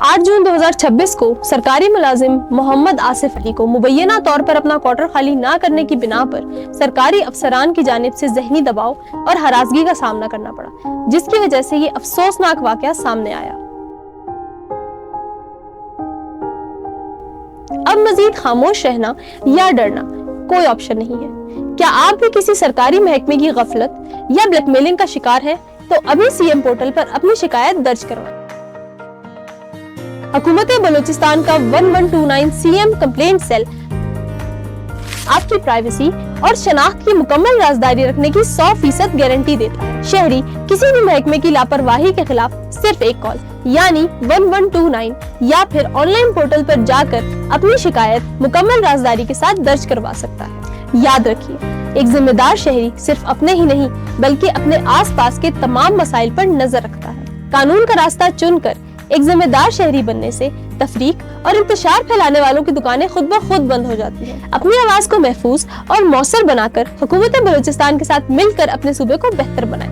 8 जून 2026 को सरकारी मुलाजिम मोहम्मद आसिफ अली को मुबैना तौर पर अपना क्वार्टर खाली ना करने की बिना पर सरकारी अफसरान की जानिब से ज़हनी दबाव और हरासगी का सामना करना पड़ा, जिसकी वजह से ये अफसोसनाक वाक़या सामने आया। अब मजीद खामोश रहना या डरना कोई ऑप्शन नहीं है। क्या आप भी किसी सरकारी महकमे की गफलत या ब्लैकमेलिंग का शिकार हैं? तो अभी सीएम पोर्टल पर अपनी शिकायत दर्ज करवाएं। हुकूमत बलूचिस्तान का 1129 सीएम कंप्लेंट सेल आपकी प्राइवेसी और शनाख्त की मुकम्मल राजदारी रखने की 100% गारंटी देता है। शहरी किसी भी महकमे की लापरवाही के खिलाफ सिर्फ एक कॉल यानी 1129 या फिर ऑनलाइन पोर्टल पर जाकर अपनी शिकायत मुकम्मल राजदारी के साथ दर्ज करवा सकता है। याद रखिए, एक जिम्मेदार शहरी सिर्फ अपने ही नहीं बल्कि अपने आसपास के तमाम मसाइल पर नजर रखता है। कानून का रास्ता चुनकर एक जिम्मेदार शहरी बनने से तफरीक और इंतशार फैलाने वालों की दुकानें खुद ब खुद बंद हो जाती हैं। अपनी आवाज को महफूज और मौसर बनाकर हुकूमत बलूचिस्तान के साथ मिलकर अपने सूबे को बेहतर बनाएं।